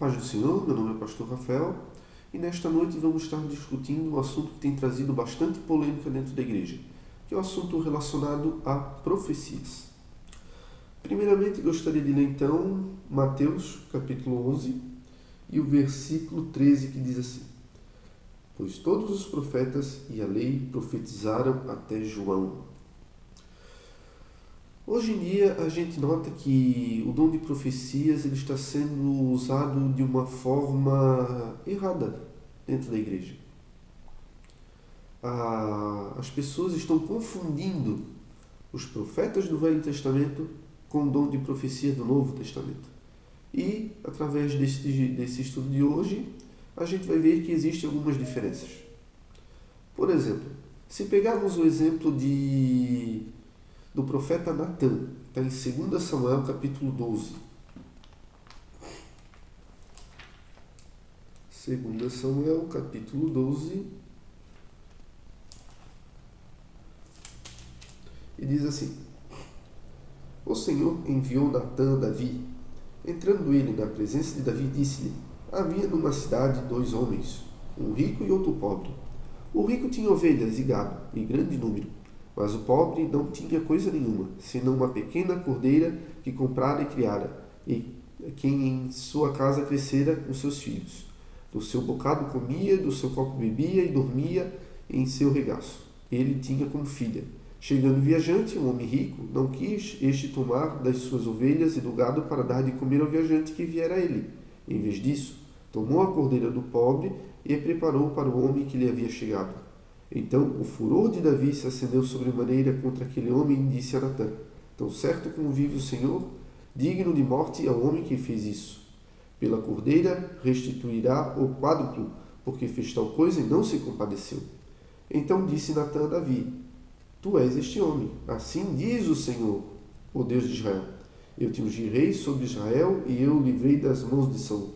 Paz do Senhor, meu nome é Pastor Rafael e nesta noite vamos estar discutindo um assunto que tem trazido bastante polêmica dentro da igreja, que é o assunto relacionado a profecias. Primeiramente gostaria de ler então Mateus capítulo 11 e o versículo 13 que diz assim: Pois todos os profetas e a lei profetizaram até João. Hoje em dia a gente nota que o dom de profecias ele está sendo usado de uma forma errada dentro da igreja. As pessoas estão confundindo os profetas do Velho Testamento com o dom de profecia do Novo Testamento. E, através desse estudo de hoje, a gente vai ver que existem algumas diferenças. Por exemplo, se pegarmos o exemplo do profeta Natan, está em 2 Samuel capítulo 12. 2 Samuel capítulo 12. E diz assim: O Senhor enviou Natan a Davi. Entrando ele na presença de Davi, disse-lhe: Havia numa cidade 2 homens, um rico e outro pobre. O rico tinha ovelhas e gado, em grande número, mas o pobre não tinha coisa nenhuma, senão uma pequena cordeira que comprara e criara, e quem em sua casa crescera com seus filhos. Do seu bocado comia, do seu copo bebia e dormia em seu regaço. Ele tinha como filha. Chegando o viajante, um homem rico, não quis este tomar das suas ovelhas e do gado para dar de comer ao viajante que viera a ele. Em vez disso, tomou a cordeira do pobre e a preparou para o homem que lhe havia chegado. Então o furor de Davi se acendeu sobremaneira contra aquele homem e disse a Natã: Tão certo como vive o Senhor, digno de morte é o homem que fez isso. Pela cordeira restituirá o quádruplo, porque fez tal coisa e não se compadeceu. Então disse Natã a Davi: Tu és este homem, assim diz o Senhor, o Deus de Israel. Eu te ungi rei sobre Israel e eu o livrei das mãos de Saul.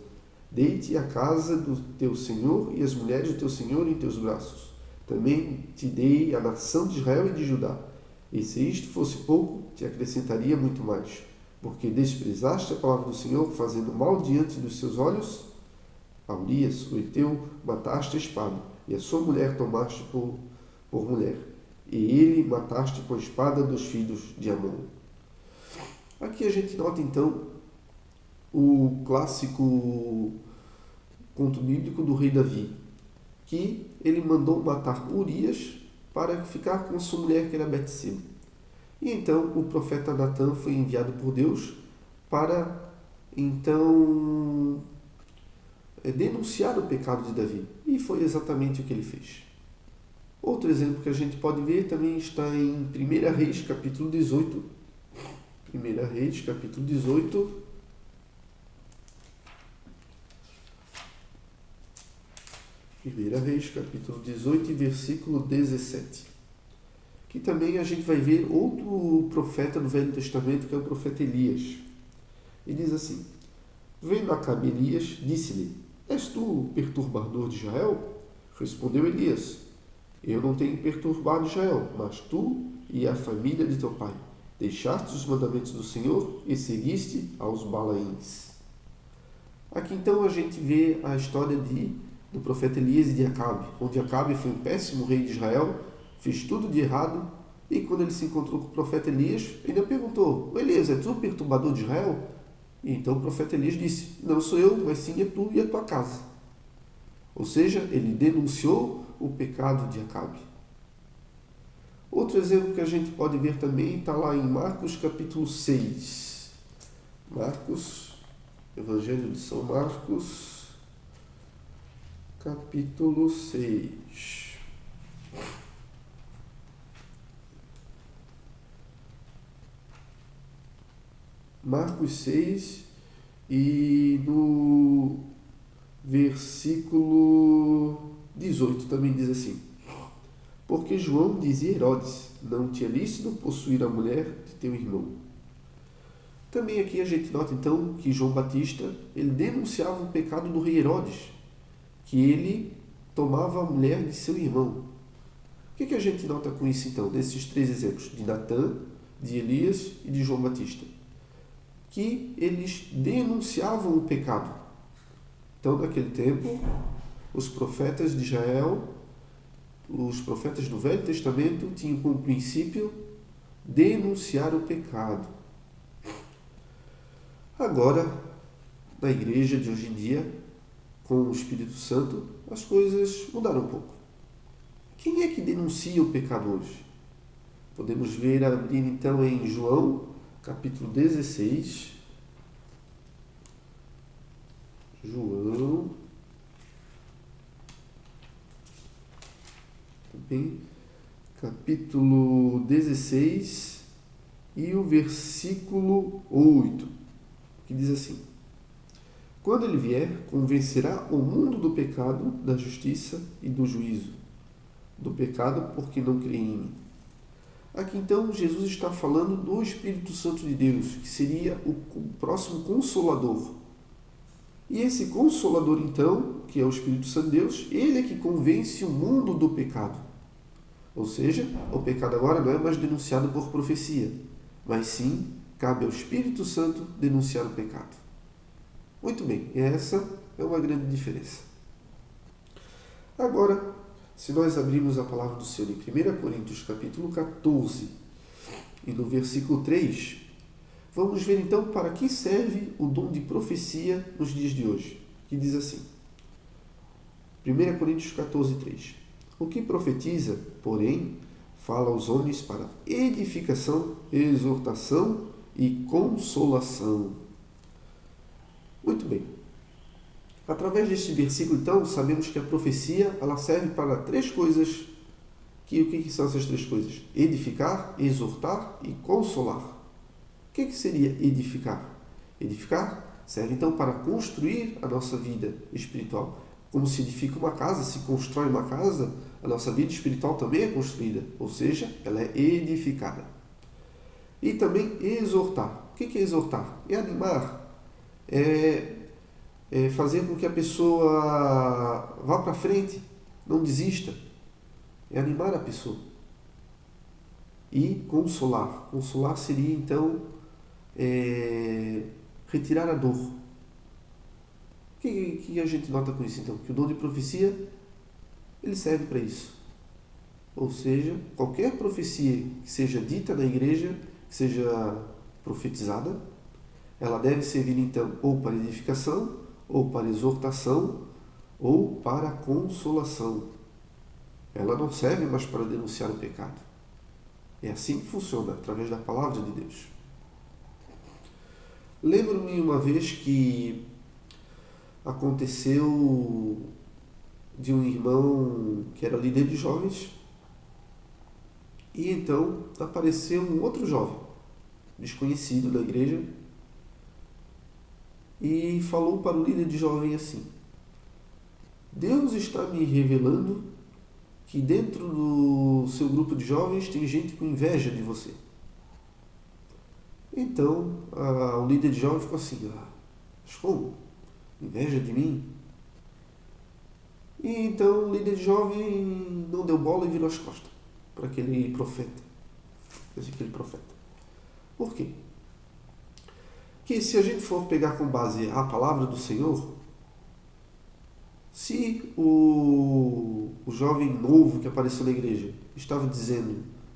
Dei-te a casa do teu Senhor e as mulheres do teu Senhor em teus braços. Também te dei a nação de Israel e de Judá. E se isto fosse pouco, te acrescentaria muito mais. Porque desprezaste a palavra do Senhor, fazendo mal diante dos seus olhos. A Urias, o Heteu, mataste a espada, e a sua mulher tomaste por mulher. E ele mataste com a espada dos filhos de Amon. Aqui a gente nota então o clássico conto bíblico do rei Davi, que ele mandou matar Urias para ficar com sua mulher, que era Betseba. E então o profeta Natan foi enviado por Deus para então denunciar o pecado de Davi. E foi exatamente o que ele fez. Outro exemplo que a gente pode ver também está em 1 Reis capítulo 18. 1 Reis capítulo 18. 1 Reis, capítulo 18, versículo 17. Que também a gente vai ver outro profeta do Velho Testamento, que é o profeta Elias. E diz assim: Vendo Acabe Elias, disse-lhe: És tu o perturbador de Israel? Respondeu Elias: Eu não tenho perturbado Israel, mas tu e a família de teu pai deixaste os mandamentos do Senhor e seguiste aos Balaíns. Aqui então a gente vê a história do profeta Elias e de Acabe, onde Acabe foi um péssimo rei de Israel, fez tudo de errado, e quando ele se encontrou com o profeta Elias, ele perguntou: Elias, é tu o perturbador de Israel? E então o profeta Elias disse: Não sou eu, mas sim é tu e a tua casa. Ou seja, ele denunciou o pecado de Acabe. Outro exemplo que a gente pode ver também está lá em Marcos capítulo 6. Marcos, Evangelho de São Marcos, capítulo 6. Marcos 6 e no versículo 18 também diz assim: Porque João dizia a Herodes: Não te é lícito possuir a mulher de teu irmão. Também aqui a gente nota então que João Batista ele denunciava o pecado do rei Herodes, que ele tomava a mulher de seu irmão. O que a gente nota com isso então, nesses 3 exemplos, de Natã, de Elias e de João Batista? Que eles denunciavam o pecado. Então, naquele tempo, os profetas de Israel, os profetas do Velho Testamento, tinham como princípio denunciar o pecado. Agora, na igreja de hoje em dia, com o Espírito Santo, as coisas mudaram um pouco. Quem é que denuncia o pecado hoje? Podemos abrir então em João, capítulo 16. João, bem, capítulo 16 e o versículo 8, que diz assim: Quando ele vier, convencerá o mundo do pecado, da justiça e do juízo. Do pecado, porque não crê em mim. Aqui então Jesus está falando do Espírito Santo de Deus, que seria o próximo Consolador. E esse Consolador então, que é o Espírito Santo de Deus, ele é que convence o mundo do pecado. Ou seja, o pecado agora não é mais denunciado por profecia, mas sim cabe ao Espírito Santo denunciar o pecado. Muito bem, essa é uma grande diferença. Agora, se nós abrirmos a palavra do Senhor em 1 Coríntios capítulo 14 e no versículo 3, vamos ver então para que serve o dom de profecia nos dias de hoje, que diz assim, 1 Coríntios 14, 3. O que profetiza, porém, fala aos homens para edificação, exortação e consolação. Muito bem. Através deste versículo, então, sabemos que a profecia ela serve para três coisas. O que são essas três coisas? Edificar, exortar e consolar. O que seria edificar? Edificar serve, então, para construir a nossa vida espiritual. Como se edifica uma casa, se constrói uma casa, a nossa vida espiritual também é construída, ou seja, ela é edificada. E também exortar. O que é exortar? É animar, é fazer com que a pessoa vá para frente, não desista, é animar a pessoa. E consolar. Consolar seria, então, retirar a dor. O que a gente nota com isso, então? Que o dom de profecia, ele serve para isso. Ou seja, qualquer profecia que seja dita na igreja, que seja profetizada, ela deve servir, então, ou para edificação, ou para exortação, ou para consolação. Ela não serve mais para denunciar o pecado. É assim que funciona, através da palavra de Deus. Lembro-me uma vez que aconteceu de um irmão que era líder de jovens, e então apareceu um outro jovem, desconhecido da igreja, e falou para o líder de jovem assim: Deus está me revelando que dentro do seu grupo de jovens tem gente com inveja de você. Então, o líder de jovem ficou assim: mas como? Inveja de mim? E então o líder de jovem não deu bola e virou as costas para aquele profeta. Por quê? Que se a gente for pegar com base a palavra do Senhor, se o jovem novo que apareceu na igreja estava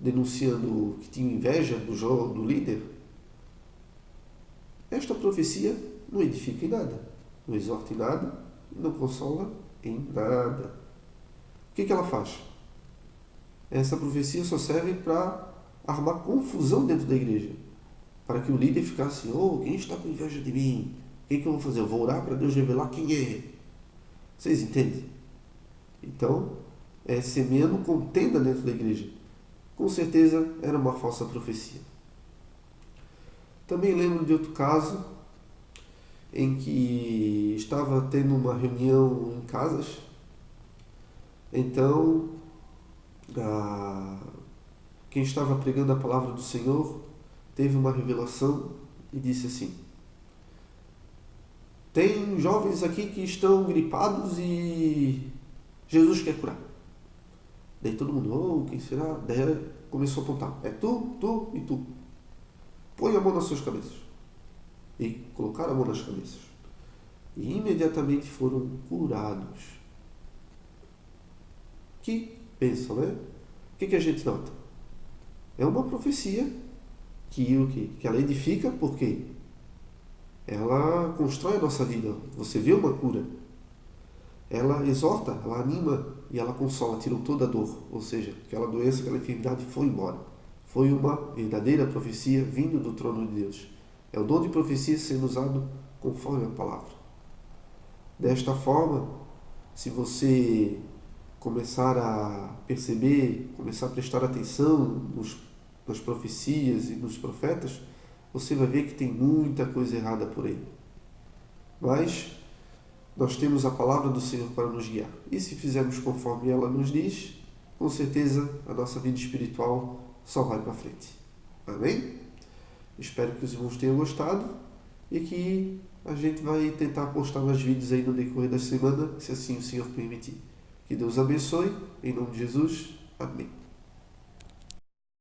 denunciando que tinha inveja do líder, esta profecia não edifica em nada, não exorta em nada e não consola em nada. O que ela faz? Essa profecia só serve para arrumar confusão dentro da igreja, para que o líder ficasse: quem está com inveja de mim? O que eu vou fazer? Eu vou orar para Deus revelar quem é. Vocês entendem? Então, semeando contenda dentro da igreja. Com certeza era uma falsa profecia. Também lembro de outro caso em que estava tendo uma reunião em casas. Então, quem estava pregando a palavra do Senhor teve uma revelação e disse assim: tem jovens aqui que estão gripados e Jesus quer curar. Daí todo mundo: quem será? Daí começou a apontar: é tu, tu e tu. Põe a mão nas suas cabeças. E colocaram a mão nas cabeças. e imediatamente foram curados. Que bênção, né? O que a gente nota? É uma profecia que ela edifica, porque ela constrói a nossa vida. Você vê uma cura. Ela exorta, ela anima e ela consola, tirou toda a dor. Ou seja, aquela doença, aquela enfermidade foi embora. Foi uma verdadeira profecia vindo do trono de Deus. É o dom de profecia sendo usado conforme a palavra. Desta forma, se você começar a perceber, começar a prestar atenção nas profecias e nos profetas, você vai ver que tem muita coisa errada por aí. Mas nós temos a palavra do Senhor para nos guiar. E se fizermos conforme ela nos diz, com certeza a nossa vida espiritual só vai para frente. Amém? Espero que os irmãos tenham gostado e que a gente vai tentar postar mais vídeos aí no decorrer da semana, se assim o Senhor permitir. Que Deus abençoe, em nome de Jesus. Amém.